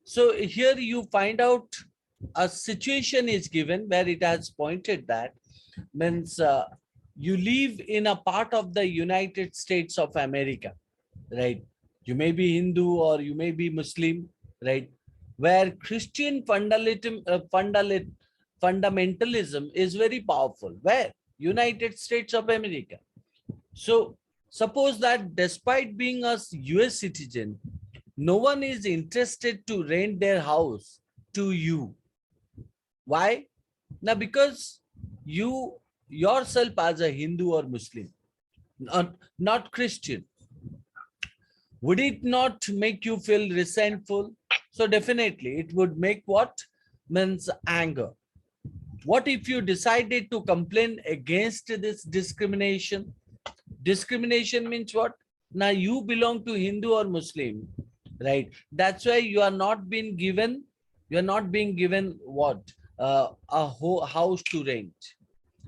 So here you find out a situation is given where it has pointed that means you live in a part of the United States of America, right? You may be Hindu or you may be Muslim, right? Where Christian fundamentalism is very powerful. Where? United States of America. So suppose that despite being a US citizen, no one is interested to rent their house to you. Why? Now, because you yourself as a Hindu or Muslim, not Christian, would it not make you feel resentful? So definitely it would make what? Means anger. What if you decided to complain against this discrimination? Discrimination means what? Now you belong to Hindu or Muslim, right? That's why you are not being given, what? House to rent,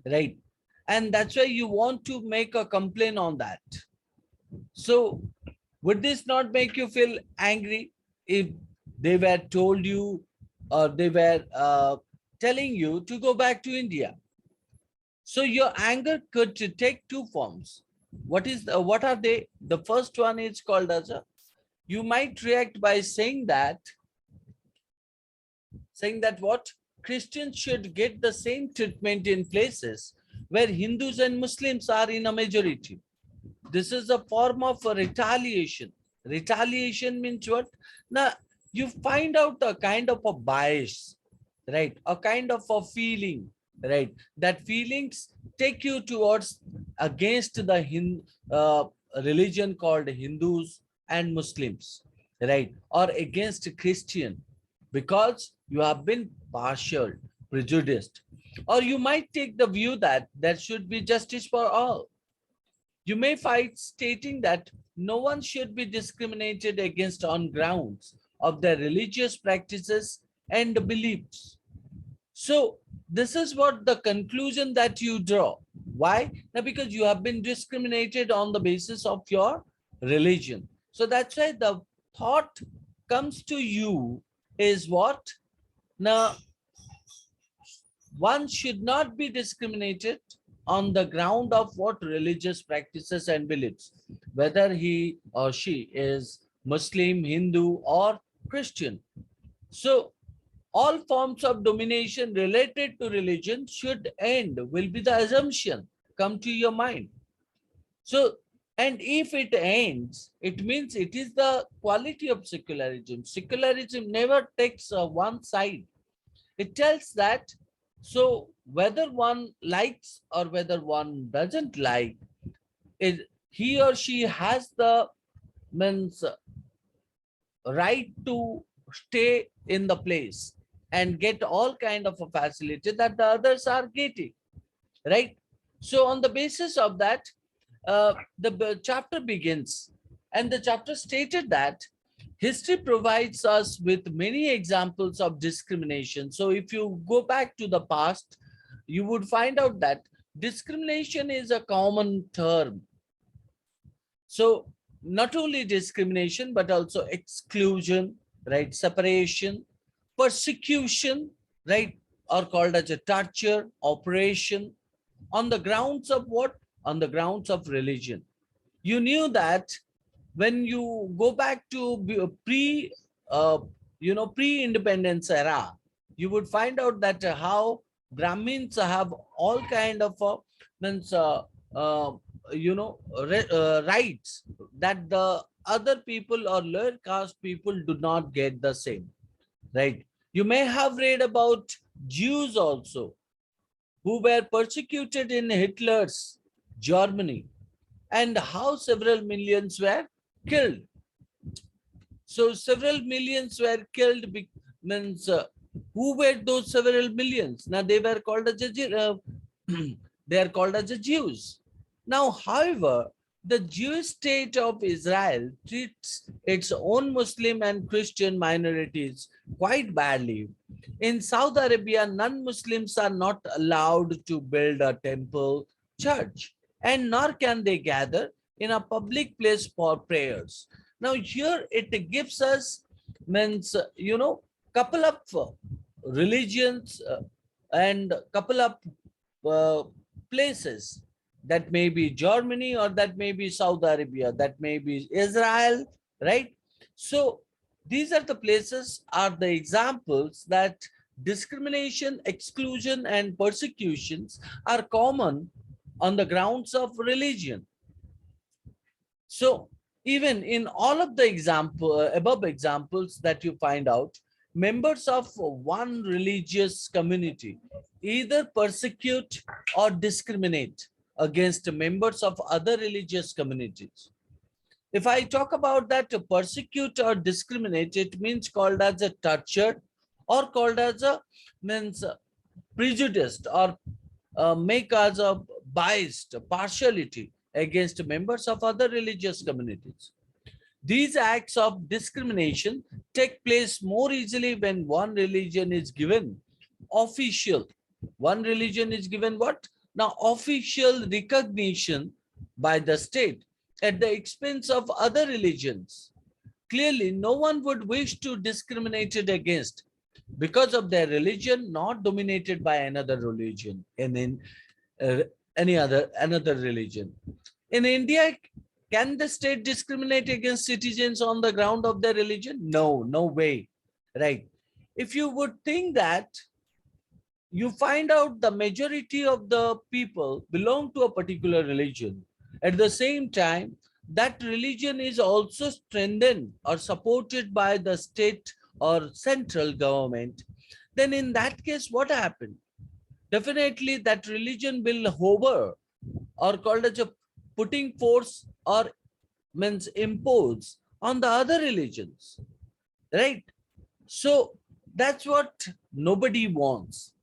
right? And that's why you want to make a complaint on that. So would this not make you feel angry if they were told you or they were telling you to go back to India? So your anger could take two forms. What are they? The first one is called as a, you might react by saying that what? Christians should get the same treatment in places where Hindus and Muslims are in a majority. This is a form of a retaliation. Retaliation means what? Now, you find out a kind of a bias, right? A kind of a feeling, right? That feelings take you towards against the religion called Hindus and Muslims, right? Or against Christian, because you have been partial, prejudiced. Or you might take the view that there should be justice for all. You may find stating that no one should be discriminated against on grounds of their religious practices and beliefs. So this is what the conclusion that you draw. Why? Now, because you have been discriminated on the basis of your religion. So that's why the thought comes to you is what? Now, one should not be discriminated on the ground of what? Religious practices and beliefs, whether he or she is Muslim, Hindu, or Christian. So all forms of domination related to religion should end, will be the assumption come to your mind. So, and if it ends, it means it is the quality of secularism. Secularism never takes one side. It tells that, so whether one likes or whether one doesn't like, he or she has the means right to stay in the place and get all kind of a facility that the others are getting, right? So on the basis of that, the chapter begins, and the chapter stated that history provides us with many examples of discrimination. So if you go back to the past, you would find out that discrimination is a common term. So not only discrimination, but also exclusion, right? Separation, persecution, right? Or called as a torture, operation, on the grounds of what? On the grounds of religion. You knew that when you go back to pre-independence era, you would find out that how Brahmins have all kind of means rights that the other people or lower caste people do not get the same, right? You may have read about Jews also, who were persecuted in Hitler's Germany, and how several millions were killed. So several millions were killed, means who were those several millions? Now they were called as they are called as the Jews. Now, however, the Jewish state of Israel treats its own Muslim and Christian minorities quite badly. In Saudi Arabia, non-Muslims are not allowed to build a temple, church, and nor can they gather in a public place for prayers. Now here it gives us means, couple of religions and couple of uh, places, that may be Germany, or that may be Saudi Arabia, that may be Israel, right? So these are the places, are the examples that discrimination, exclusion, and persecutions are common on the grounds of religion. So even in all of the above examples that you find out, members of one religious community either persecute or discriminate against members of other religious communities. If I talk about that, to persecute or discriminate, it means called as a tortured, or called as a means prejudiced, or make as a biased partiality against members of other religious communities. These acts of discrimination take place more easily when one religion is given official. One religion is given what? Now, official recognition by the state at the expense of other religions. Clearly, no one would wish to discriminate it against because of their religion, not dominated by another religion and in uh, another religion. In India, can the state discriminate against citizens on the ground of their religion? No, no way. Right. If you would think that, you find out the majority of the people belong to a particular religion. At the same time, that religion is also strengthened or supported by the state or central government. Then in that case, what happened? Definitely that religion will hover, or called as a putting force, or means impose on the other religions, right? So that's what nobody wants.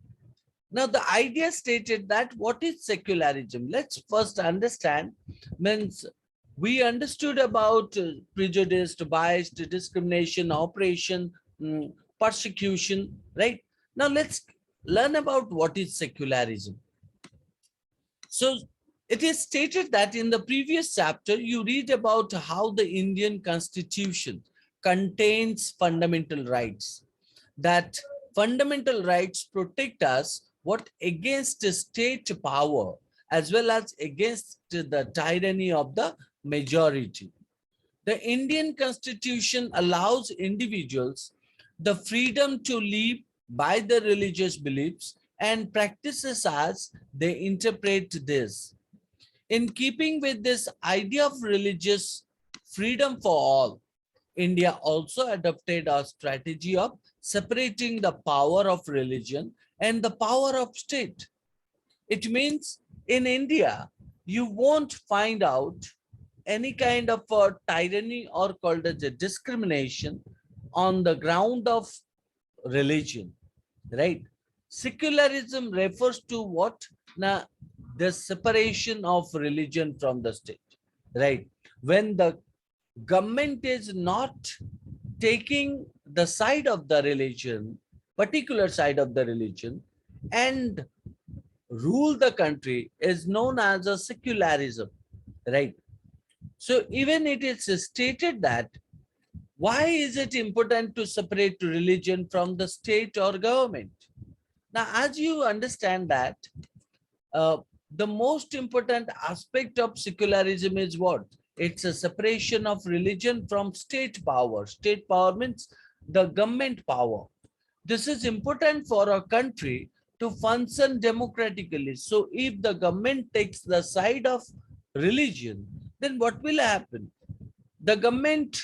Now the idea stated that, what is secularism? Let's first understand. Means, we understood about prejudice, bias, discrimination, oppression, persecution, right? Now let's learn about what is secularism. So it is stated that in the previous chapter, you read about how the Indian Constitution contains fundamental rights, that fundamental rights protect us what against state power, as well as against the tyranny of the majority. The Indian Constitution allows individuals the freedom to live by their religious beliefs and practices as they interpret this. In keeping with this idea of religious freedom for all, India also adopted a strategy of separating the power of religion and the power of state. It means in India, you won't find out any kind of tyranny, or called as a discrimination, on the ground of religion, right? Secularism refers to what? Now, the separation of religion from the state, right? When the government is not taking the side of the religion, particular side of the religion, and rule the country, is known as a secularism, right? So even it is stated that, why is it important to separate religion from the state or government? Now, as you understand that, uh, the most important aspect of secularism is what? It's a separation of religion from state power. State power means the government power. This is important for a country to function democratically. So if the government takes the side of religion, then what will happen? The government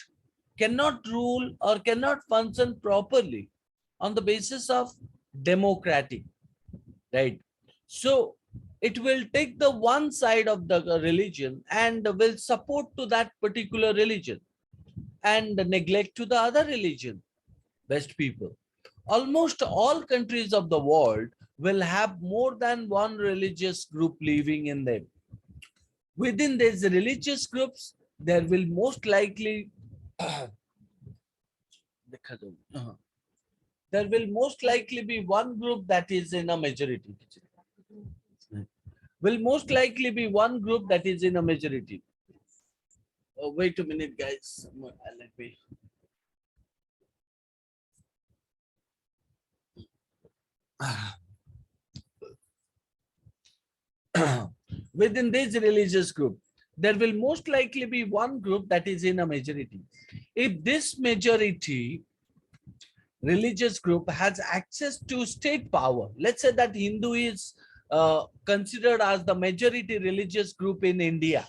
cannot rule or cannot function properly on the basis of democratic, right? So it will take the one side of the religion and will support to that particular religion and neglect to the other religion. Best people, almost all countries of the world will have more than one religious group living in them. Within these religious groups, there will most likely there will most likely be one group that is in a majority. Will most likely be one group that is in a majority. Wait a minute, guys. Let me. within this religious group, there will most likely be one group that is in a majority. If this majority religious group has access to state power, let's say that Hindu is considered as the majority religious group in India,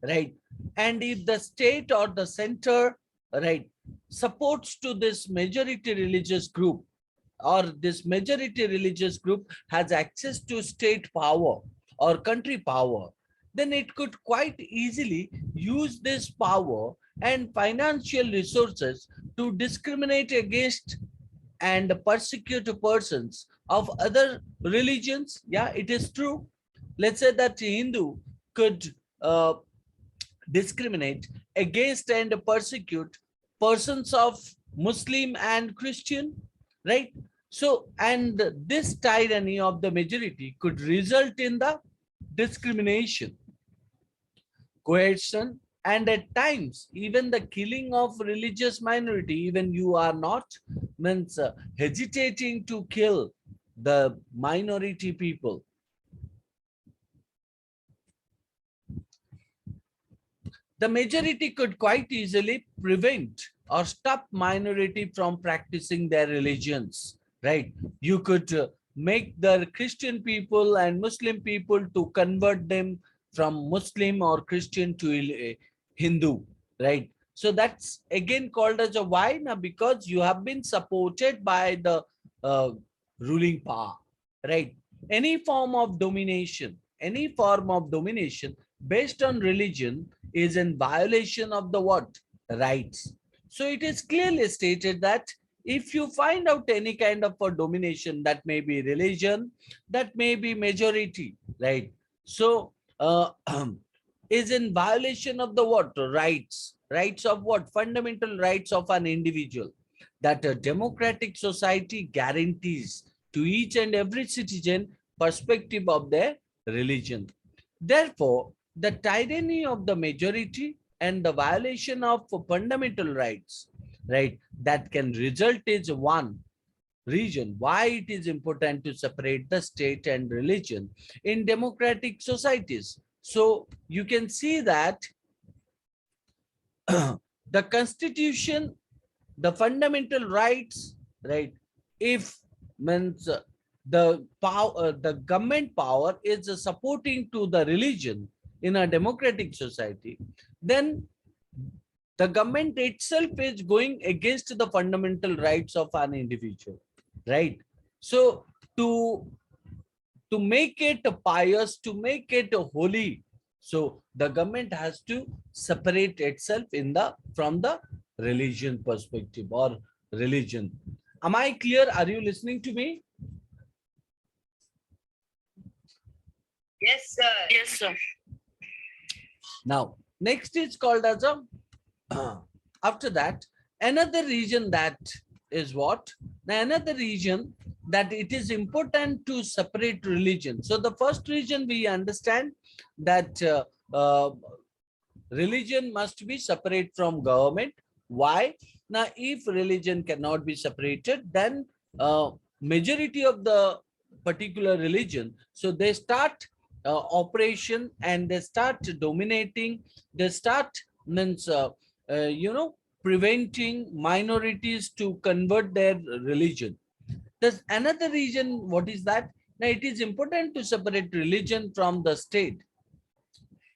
right? And if the state or the center, right, supports to this majority religious group, or this majority religious group has access to state power or country power, then it could quite easily use this power and financial resources to discriminate against and persecute persons of other religions. Yeah, it is true. Let's say that Hindu could discriminate against and persecute persons of Muslim and Christian, right? So, and this tyranny of the majority could result in the discrimination, coercion, and at times even the killing of religious minority. Even you are not means hesitating to kill the minority people. The majority could quite easily prevent or stop minority from practicing their religions, right? You could make the Christian people and Muslim people to convert them from Muslim or Christian to Hindu, right? So that's again called as a why? Now, because you have been supported by the ruling power, right? Any form of domination, based on religion is in violation of the what? Rights. So it is clearly stated that if you find out any kind of a domination, that may be religion, that may be majority, right? So is in violation of the what? Rights. Rights of what? Fundamental rights of an individual that a democratic society guarantees to each and every citizen perspective of their religion. Therefore, the tyranny of the majority and the violation of fundamental rights, right, that can result is one reason why it is important to separate the state and religion in democratic societies. So you can see that the constitution, the fundamental rights, right, if means the power, the government power is supporting to the religion in a democratic society, then the government itself is going against the fundamental rights of an individual, right? So to make it pious, to make it holy, so the government has to separate itself in the from the religion perspective or religion. Am I clear? Are you listening to me? Yes, sir. Yes, sir. Now, next is called as a after that, another region that is what? Now, another region that it is important to separate religion. So the first region we understand that religion must be separate from government. Why? Now, if religion cannot be separated, then majority of the particular religion, so they start operation and they start dominating, they start means preventing minorities to convert their religion. There's another reason. What is that? Now, it is important to separate religion from the state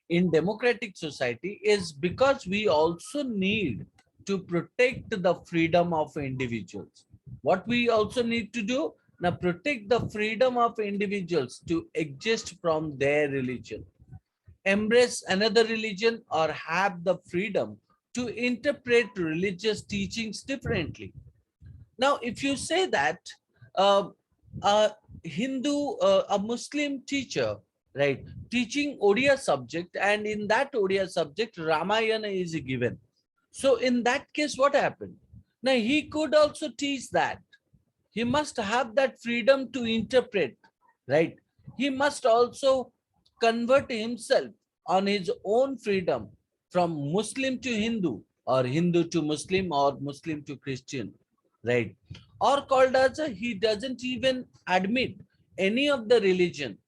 in democratic society is because we also need to protect the freedom of individuals. What we also need to do? Now, protect the freedom of individuals to exist from their religion, embrace another religion, or have the freedom to interpret religious teachings differently. Now, if you say that uh, a a Muslim teacher, right, teaching Odia subject, and in that Odia subject, Ramayana is given. So in that case, what happened? Now, he could also teach that. He must have that freedom to interpret, right? He must also convert himself on his own freedom from Muslim to Hindu, or Hindu to Muslim, or Muslim to Christian. right? Or called as a, he doesn't even admit any of the religion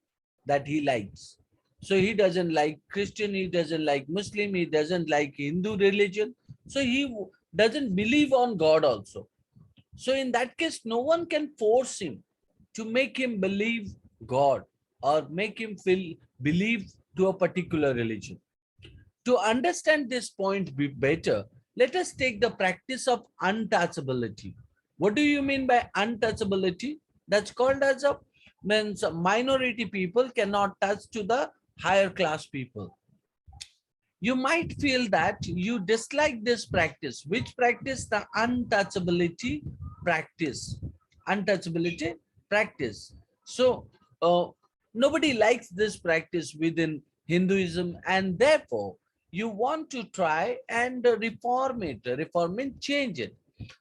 that he likes. So he doesn't like Christian, he doesn't like Muslim, he doesn't like Hindu religion. So he doesn't believe on God also. So in that case, no one can force him to make him believe God or make him feel believe to a particular religion. To understand this point better, let us take the practice of untouchability. What do you mean by untouchability? That's called as a means minority people cannot touch to the higher class people. You might feel that you dislike this practice. Which practice? The untouchability practice. Untouchability practice. So nobody likes this practice within Hinduism, and therefore you want to try and reform it, change it.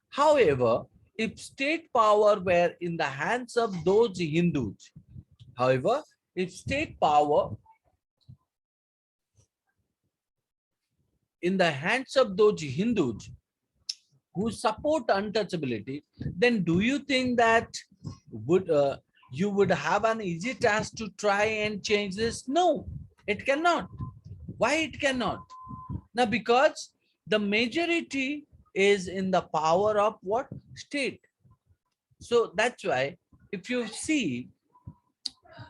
However, if state power were in the hands of those Hindus, however, if state power in the hands of those Hindus who support untouchability, then do you think that would you would have an easy task to try and change this? No, it cannot. Why it cannot? Now, because the majority is in the power of what? State. So that's why if you see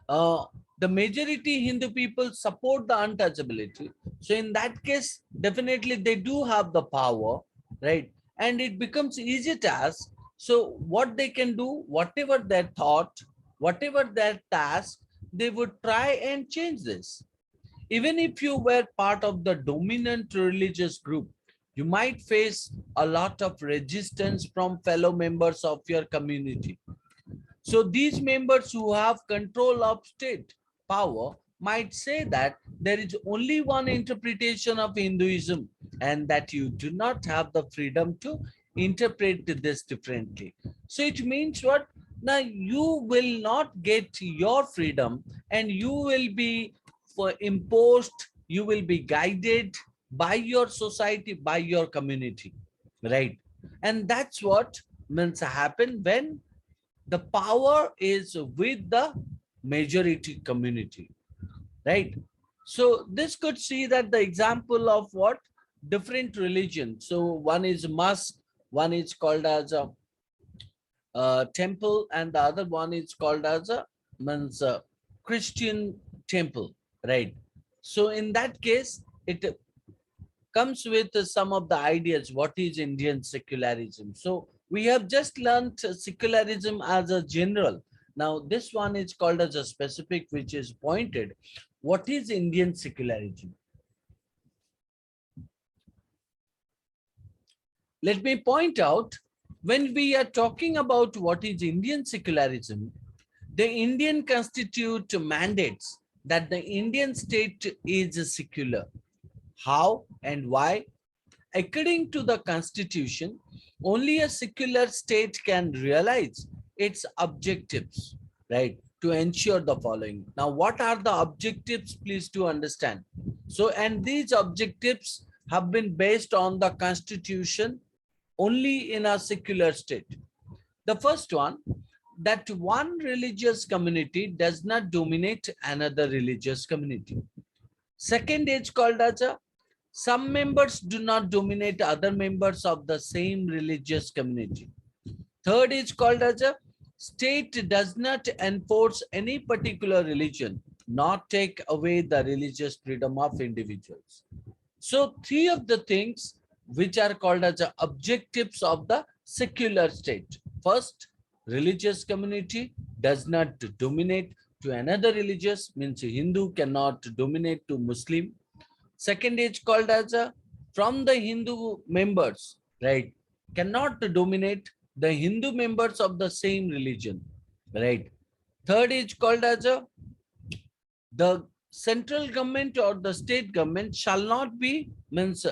uh, the majority Hindu people support the untouchability. So in that case, definitely they do have the power, right? And it becomes easy task. So what they can do, whatever their thought, whatever their task, they would try and change this. Even if you were part of the dominant religious group, you might face a lot of resistance from fellow members of your community. So these members who have control of state power might say that there is only one interpretation of Hinduism and that you do not have the freedom to interpret this differently. So it means what? Now you will not get your freedom and you will be imposed, you will be guided by your society, by your community, right? And that's what means happen when the power is with the majority community, right? So this could see that the example of what different religion. So one is mosque, one is called as a temple, and the other one is called as a means Christian temple, right? So in that case, it comes with some of the ideas. What is Indian secularism? So we have just learned secularism as a general. Now this one is called as a specific, which is pointed. What is Indian secularism? Let me point out, when we are talking about what is Indian secularism, the Indian constitution mandates that the Indian state is secular. How and why? According to the constitution, only a secular state can realize its objectives, right? To ensure the following. Now, what are the objectives? Please to understand. So, and these objectives have been based on the constitution only in a secular state. The first one, that one religious community does not dominate another religious community. Second is called as a some members do not dominate other members of the same religious community. Third is called as a state does not enforce any particular religion, not take away the religious freedom of individuals. So three of the things which are called as the objectives of the secular state. First, religious community does not dominate to another religious, means Hindu cannot dominate to Muslim. Second is called as a from the Hindu members, right, cannot dominate the Hindu members of the same religion, right. Third is called as a the central government or the state government shall not be means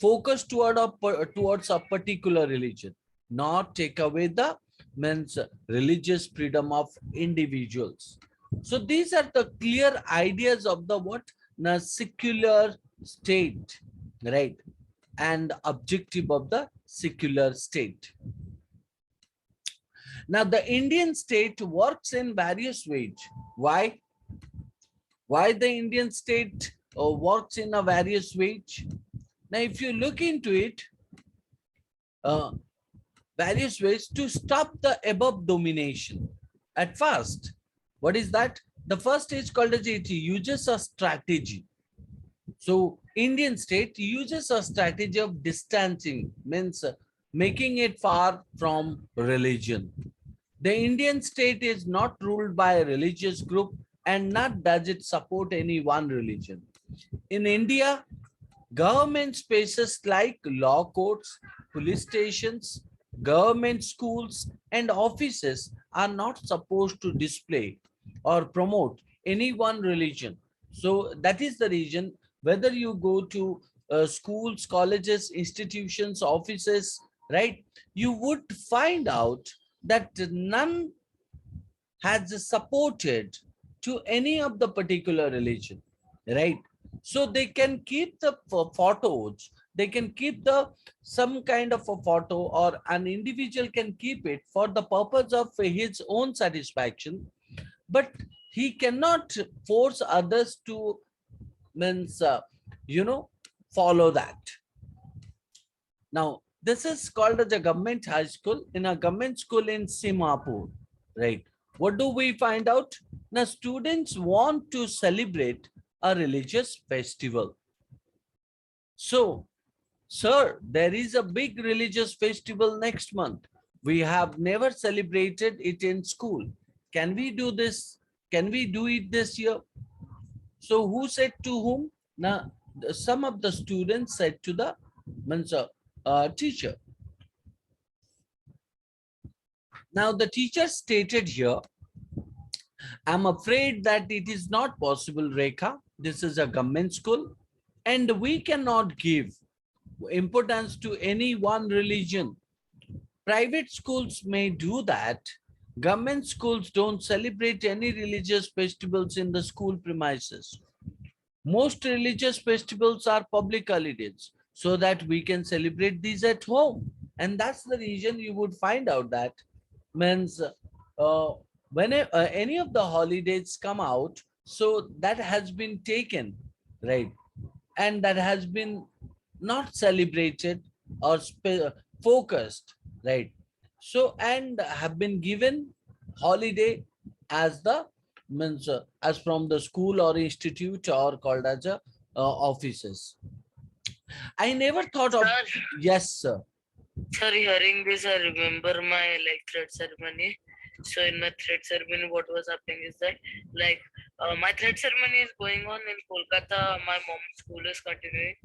focused towards a particular religion, not take away the means religious freedom of individuals. So these are the clear ideas of the what the secular state, right, and objective of the secular state. Now, the Indian state works in various ways. Why? Why the Indian state works in a various ways? Now, if you look into it, uh, various ways to stop the above domination. At first, what is that? The first is called as it uses a strategy. So Indian state uses a strategy of distancing, means making it far from religion. The Indian state is not ruled by a religious group and not does it support any one religion. In India, government spaces like law courts, police stations, government schools, and offices are not supposed to display or promote any one religion. So that is the reason whether you go to schools, colleges, institutions, offices, right, you would find out that none has supported to any of the particular religion, right? So they can keep the photos, they can keep the some kind of a photo, or an individual can keep it for the purpose of his own satisfaction, but he cannot force others to, means you know, follow that. Now, this is called as a government high school. In a government school in Simapur, right? What do we find out? Now, students want to celebrate a religious festival. So, sir, there is a big religious festival next month. We have never celebrated it in school. Can we do this? Can we do it this year? So, who said to whom? Now, some of the students said to the, means, teacher. Now, the teacher stated here, I'm afraid that it is not possible, Rekha. This is a government school, and we cannot give importance to any one religion. Private schools may do that. Government schools don't celebrate any religious festivals in the school premises. Most religious festivals are public holidays, so that we can celebrate these at home. And that's the reason you would find out that, means when any of the holidays come out, so that has been taken, right, and that has been not celebrated or focused, right, so and have been given holiday as the, means as from the school or institute or called as a offices. I never thought of. Sir, Yes, sir. sir, hearing this, I remember my like thread ceremony. So in my thread ceremony, what was happening is that like my thread ceremony is going on in Kolkata. My mom's school is continuing,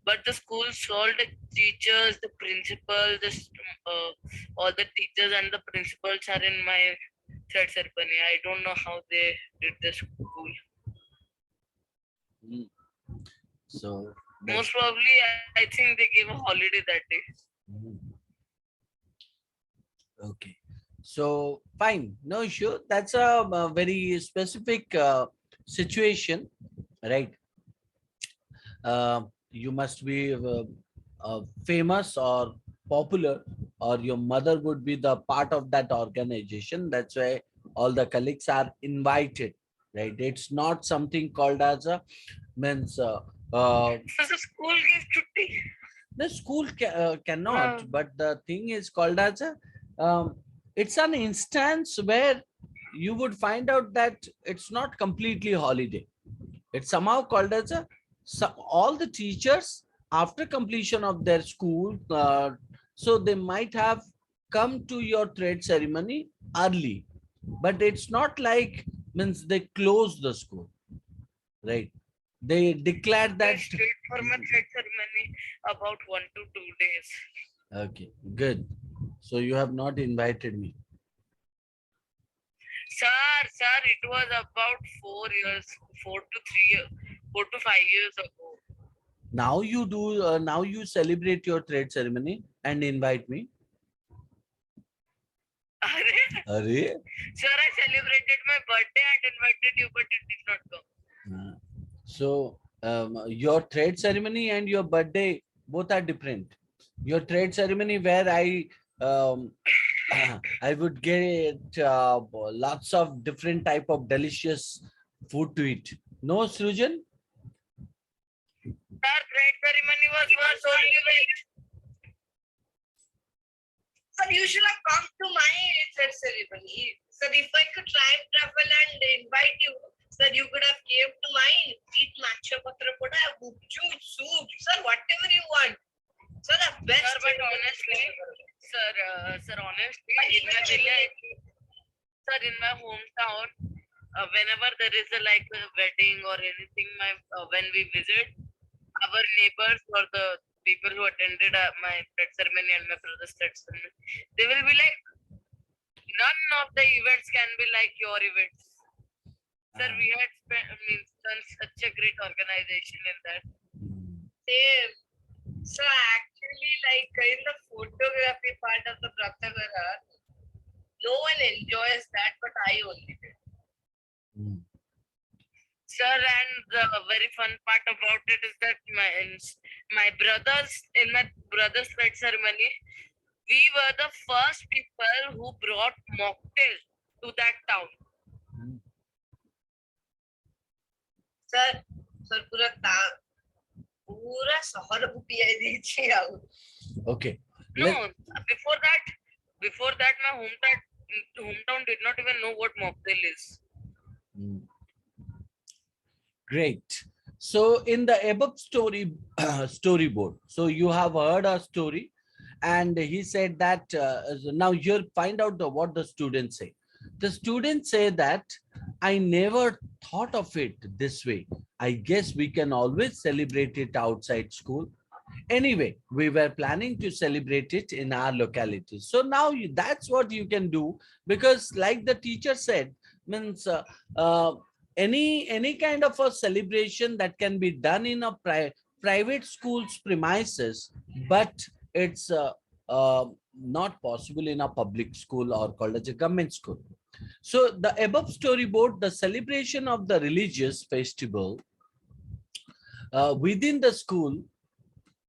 but the schools, all the teachers, the principal, all the teachers and the principals are in my thread ceremony. I don't know how they did the school. Mm. So Most probably, I think they gave a holiday that day. Mhm. Okay. So fine, no issue. That's a very specific situation, right? You must be famous or popular, or your mother would be the part of that organization. That's why all the colleagues are invited, right? It's not something called as a, means So the school gave chutti. the school cannot, No. but the thing is called as a, it's an instance where you would find out that it's not completely holiday. It's somehow called as a, all the teachers after completion of their school, so they might have come to your trade ceremony early, but it's not like, means they close the school, right? They declared They that. stayed for my thread ceremony about 1 to 2 days. Okay, good. So you have not invited me. Sir, it was about 4 years, 4 to 3 years, 4 to 5 years ago. Now you do. Now you celebrate your trade ceremony and invite me. Arey? Sir, I celebrated my birthday and invited you, but it did not come. So your trade ceremony and your birthday both are different. Your trade ceremony where I um, I would get lots of different type of delicious food to eat. No, Srujan? Our thread ceremony was only like, sir, you should have come to my thread ceremony. Sir, if I could time travel and invite you, sir, you could have came to mine, eat matcha patra poda, gupchu, soup, sir, whatever you want. Sir, the best. Sir, but honestly, sir, honestly, in my village, sir, in my hometown, whenever there is a like a wedding or anything, when we visit, our neighbors or the people who attended my thread ceremony and my brother's thread ceremony, they will be like, none of the events can be like your events. Sir, we had done such a great organization in that. Same. So actually, like in the photography part of the Pratyagara, no one enjoys that, but I only do. Sir, and the very fun part about it is that my brothers in my brother's thread ceremony, we were the first people who brought mocktail to that town. Sir, पूरा शहर को पियाई दीजिए आओ. Okay. No, before that, my hometown did not even know what mocktail is. Great. So in the above storyboard, so you have heard a story, and he said that now you'll find out what the students say. The students say that I never thought of it this way. I guess we can always celebrate it outside school. Anyway, we were planning to celebrate it in our locality. So now that's what you can do, because like the teacher said, means any kind of a celebration that can be done in a private school's premises, but it's not possible in a public school or called as a government school. So the above storyboard, the celebration of the religious festival within the school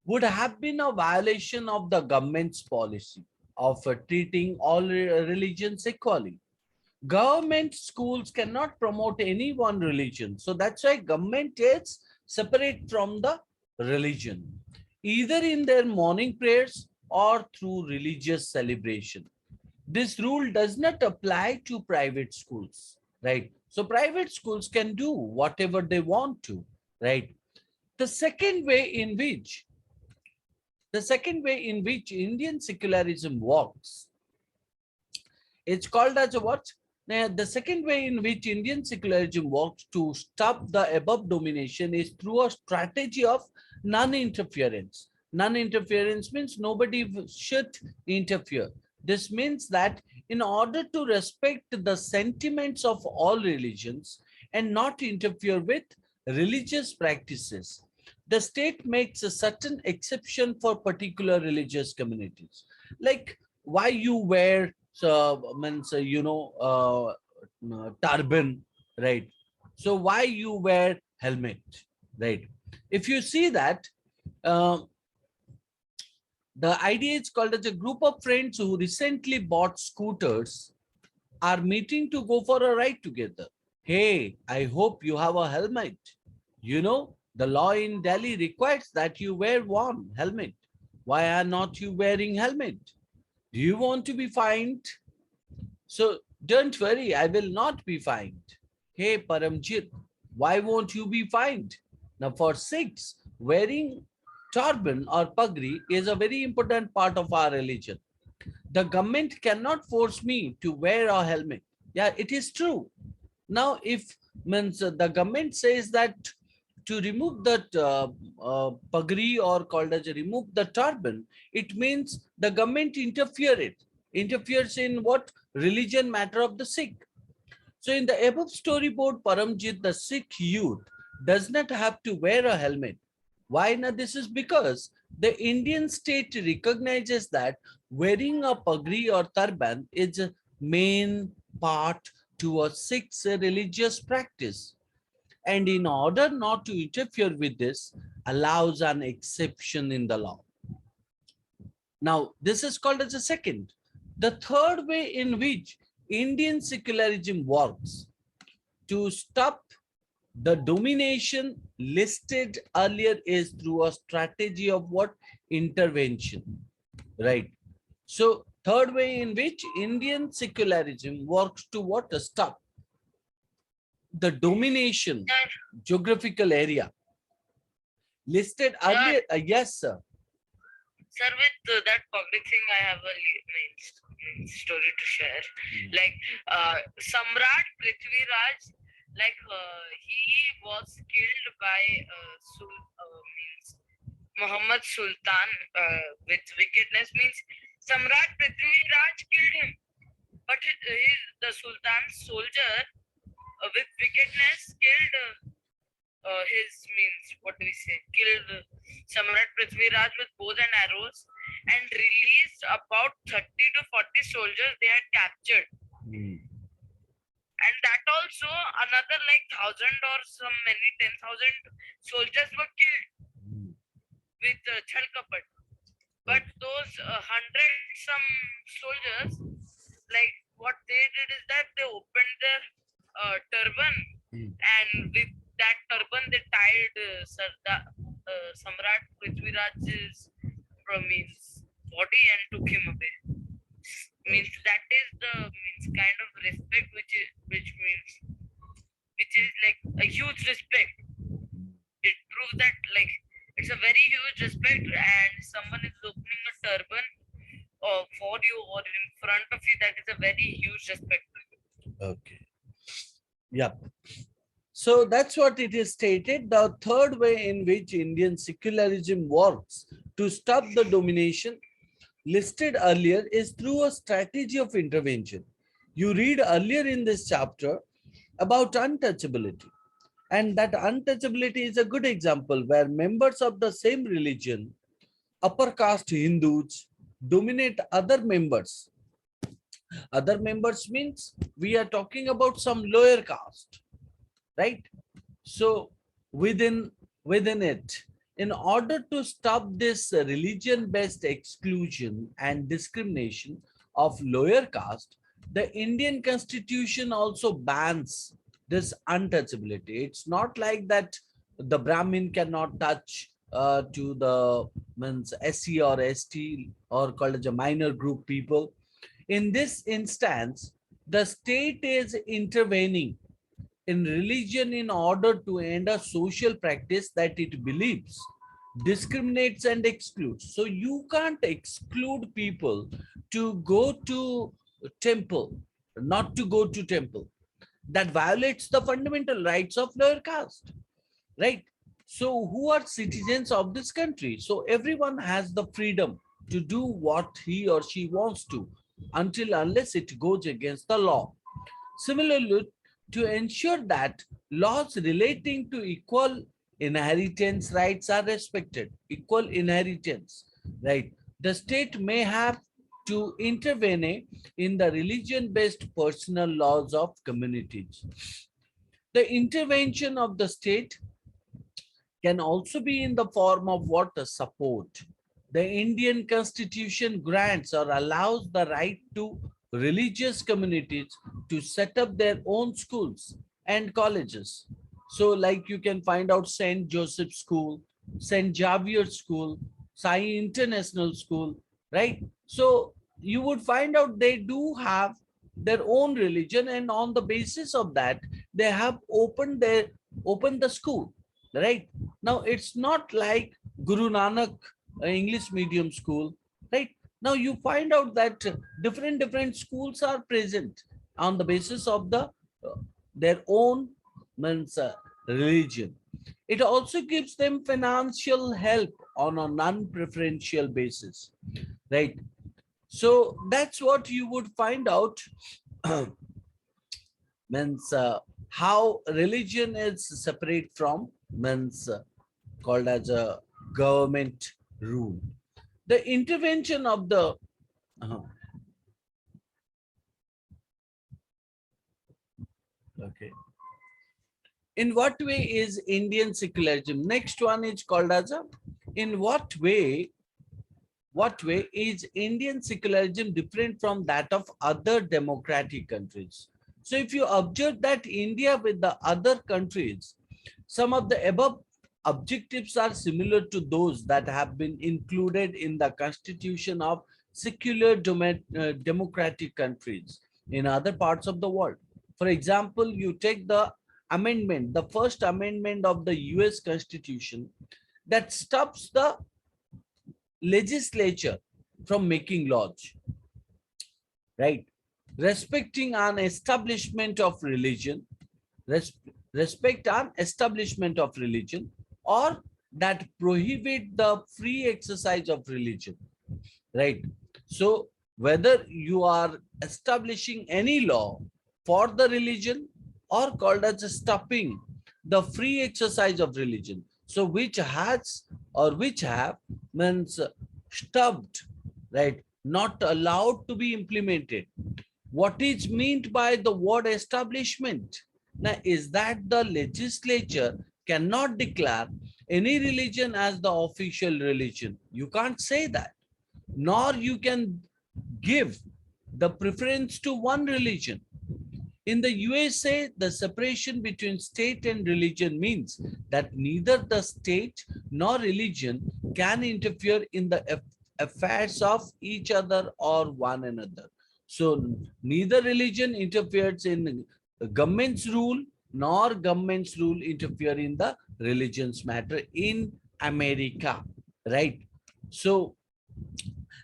would have been a violation of the government's policy of treating all religions equally. Government schools cannot promote any one religion. So that's why government is separate from the religion, either in their morning prayers or through religious celebration. This rule does not apply to private schools, right? So private schools can do whatever they want to, right? The second way in which Indian secularism works, it's called as a what? Now, the second way in which Indian secularism works to stop the above domination is through a strategy of non-interference. Non-interference means nobody should interfere. This means that in order to respect the sentiments of all religions and not interfere with religious practices, the state makes a certain exception for particular religious communities. Like why you wear means turban, right? So why you wear helmet, right? If you see that the idea is called as a group of friends who recently bought scooters are meeting to go for a ride together. Hey, I hope you have a helmet. You know, the law in Delhi requires that you wear one helmet. Why are not you wearing helmet? Do you want to be fined? So don't worry, I will not be fined. Hey Paramjit, why won't you be fined? Now for Sikhs, wearing turban or pagri is a very important part of our religion. The government cannot force me to wear a helmet. Yeah, it is true. Now if the government says that to remove that pagri or called as remove the turban, it means the government interferes in what religion matter of the Sikh. So in the above storyboard, Paramjit, the Sikh youth does not have to wear a helmet. Why not? This is because the Indian state recognizes that wearing a pagri or turban is a main part to a Sikh's religious practice. And in order not to interfere with this, allows an exception in the law. Now, this is called as a second. The third way in which Indian secularism works to stop the domination listed earlier is through a strategy of what? Intervention, right? So third way in which Indian secularism works to what? To stop the domination Sir, geographical area listed sir, earlier. Yes, sir. sir, with that public thing, I have a story to share. Like, Samrat Prithviraj, like, he was killed by means Muhammad Sultan with wickedness. Means Samrat Prithviraj killed him, but the Sultan's soldier with wickedness killed his means what do we say? Killed Samrat Prithviraj with bows and arrows and released about 30 to 40 soldiers they had captured. Hmm. And that also another like 1,000 or some many 10,000 soldiers were killed Hmm. with Chalkapat. But those 100 some soldiers, like what they did is that they opened their turban Hmm. and with that turban they tied Samrat Prithviraj's means body and took him away. Means that is the means kind of respect which is like a huge respect. It proves that like it's a very huge respect and someone is opening a turban for you or in front of you, that is a very huge respect to you. Okay. Yep. So that's what it is stated. The third way in which Indian secularism works to stop the domination listed earlier is through a strategy of intervention. You read earlier in this chapter about untouchability. And that untouchability is a good example where members of the same religion, upper caste Hindus, dominate other members. Other members means we are talking about some lower caste, right? So within it, in order to stop this religion-based exclusion and discrimination of lower caste, the Indian Constitution also bans this untouchability. It's not like that the Brahmin cannot touch to the means SC or ST or called as a minor group people. In this instance, the state is intervening in religion in order to end a social practice that it believes discriminates and excludes. So you can't exclude people to go to temple, not to go to temple. That violates the fundamental rights of lower caste, right? So who are citizens of this country? So everyone has the freedom to do what he or she wants to until unless it goes against the law. Similarly, to ensure that laws relating to equal inheritance rights are respected, equal inheritance, right? The state may have to intervene in the religion-based personal laws of communities. The intervention of the state can also be in the form of what? A support. The Indian Constitution grants or allows the right to religious communities to set up their own schools and colleges. So like you can find out St. Joseph School, St. Xavier School, Sai International School, right? So you would find out they do have their own religion, and on the basis of that, they have opened the school, right? Now it's not like Guru Nanak English medium school, right? Now you find out that different schools are present on the basis of their own means religion. It also gives them financial help on a non-preferential basis, right? So that's what you would find out means how religion is separate from means called as a government rule. The intervention of the uh, okay. In what way is Indian secularism? Next one is called as a in what way is Indian secularism different from that of other democratic countries? So if you observe that India with the other countries, some of the above objectives are similar to those that have been included in the constitution of secular democratic countries in other parts of the world. For example, you take the amendment, the first amendment of the US Constitution that stops the legislature from making laws, right? Respecting an establishment of religion, res respect an establishment of religion, or that prohibit the free exercise of religion, right? So whether you are establishing any law for the religion or called as stopping the free exercise of religion, so which has or which have means stopped, right, not allowed to be implemented. What is meant by the word establishment? Now, is that the legislature cannot declare any religion as the official religion. You can't say that. Nor you can give the preference to one religion. In the USA, the separation between state and religion means that neither the state nor religion can interfere in the affairs of each other or one another. So neither religion interferes in government's rule nor government's rule interfere in the religion's matter in America, right? So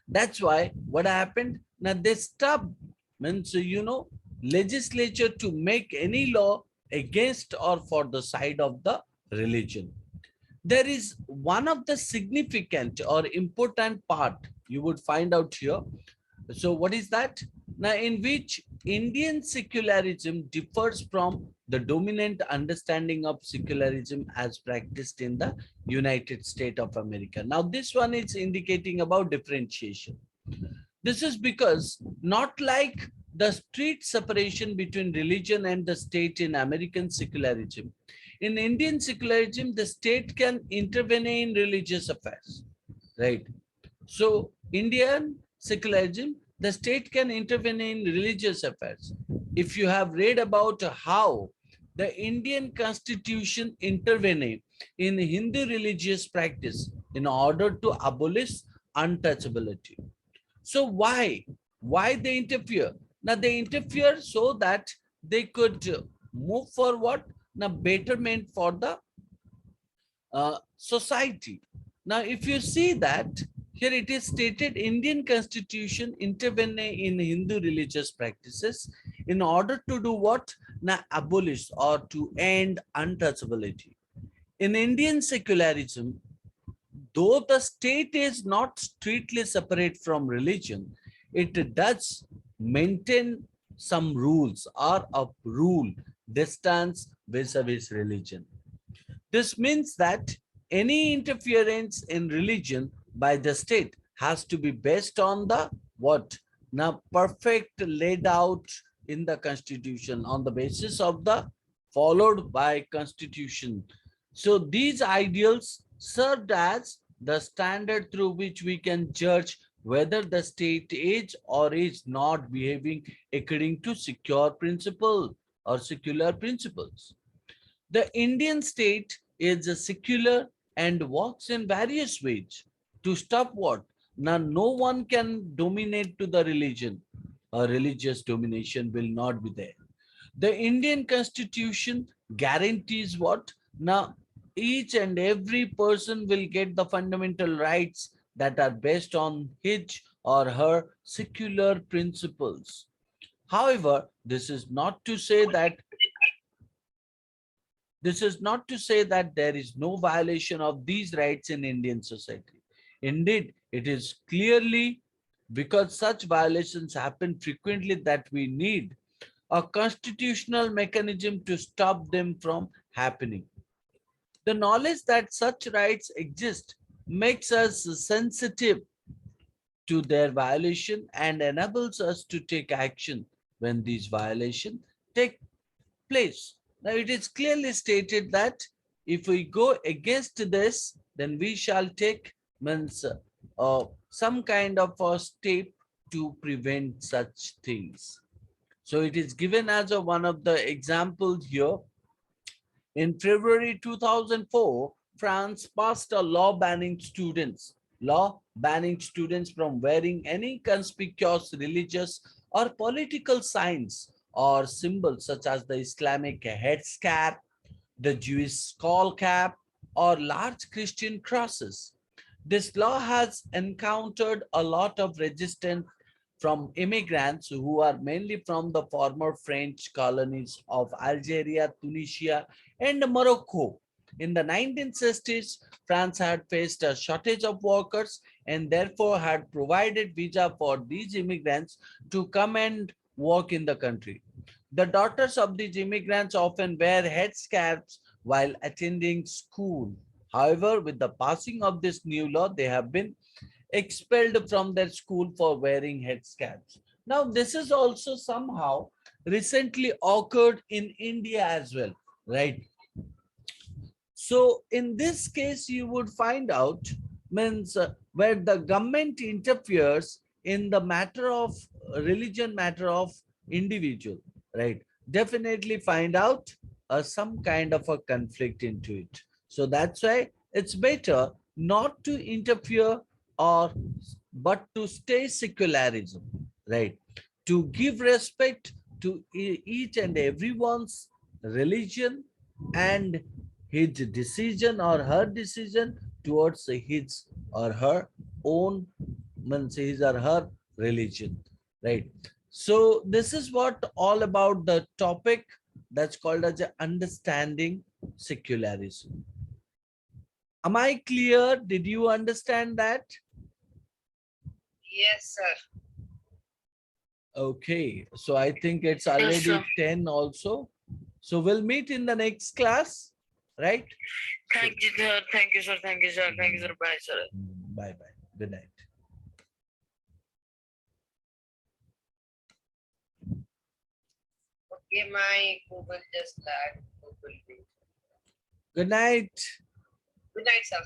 that's why what happened? Now they stopped, means legislature to make any law against or for the side of the religion. There is one of the significant or important part you would find out here. So what is that? Now, in which Indian secularism differs from the dominant understanding of secularism as practiced in the United States of America. Now, this one is indicating about differentiation. This is because not like the strict separation between religion and the state in American secularism, in Indian secularism, the state can intervene in religious affairs, right? So, Indian secularism, the state can intervene in religious affairs. If you have read about how the Indian constitution intervened in Hindu religious practice in order to abolish untouchability. So why? Why they interfere? Now they interfere so that they could move forward now betterment for the society. Now, if you see that here it is stated Indian constitution intervene in Hindu religious practices in order to do what? Now abolish or to end untouchability. In Indian secularism, though the state is not strictly separate from religion, it does maintain some rules or a rule distance vis-a-vis religion. This means that any interference in religion by the state has to be based on the what? Now, perfect laid out in the constitution on the basis of the followed by constitution. So these ideals served as the standard through which we can judge whether the state is or is not behaving according to secure principle or secular principles. The Indian state is a secular and works in various ways to stop what? Now, no one can dominate to the religion. A religious domination will not be there. The Indian constitution guarantees what? Now, each and every person will get the fundamental rights that are based on his or her secular principles. However, this is not to say that there is no violation of these rights in Indian society. Indeed, it is clearly because such violations happen frequently that we need a constitutional mechanism to stop them from happening. The knowledge that such rights exist makes us sensitive to their violation and enables us to take action when these violations take place. Now, it is clearly stated that if we go against this, then we shall take means some kind of a step to prevent such things. So it is given as a one of the examples here. In February 2004, France passed a law banning students from wearing any conspicuous religious or political signs or symbols such as the Islamic headscarf, the Jewish skull cap, or large Christian crosses. This law has encountered a lot of resistance from immigrants who are mainly from the former French colonies of Algeria, Tunisia, and Morocco. In the 1960s, France had faced a shortage of workers and therefore had provided visa for these immigrants to come and work in the country. The daughters of these immigrants often wear headscarves while attending school. However, with the passing of this new law, they have been expelled from their school for wearing headscarves. Now, this is also somehow recently occurred in India as well, right? So, in this case, you would find out means where the government interferes in the matter of religion, matter of individual, right? Definitely find out some kind of a conflict into it. So that's why it's better not to interfere or but to stay secularism, right? To give respect to each and everyone's religion and his decision or her decision towards his or her own means his or her religion, right? So this is what all about the topic that's called as understanding secularism. Am I clear? Did you understand that? Yes, sir. Okay, so I think it's Yes, already sir. 10 also. So we'll meet in the next class, right? So, Thank you, sir. Thank you, sir. Thank you, sir. Thank you, sir. Bye, sir. bye bye. Good night. Okay, my Google just lagged. Google. Good night. Good night, sir.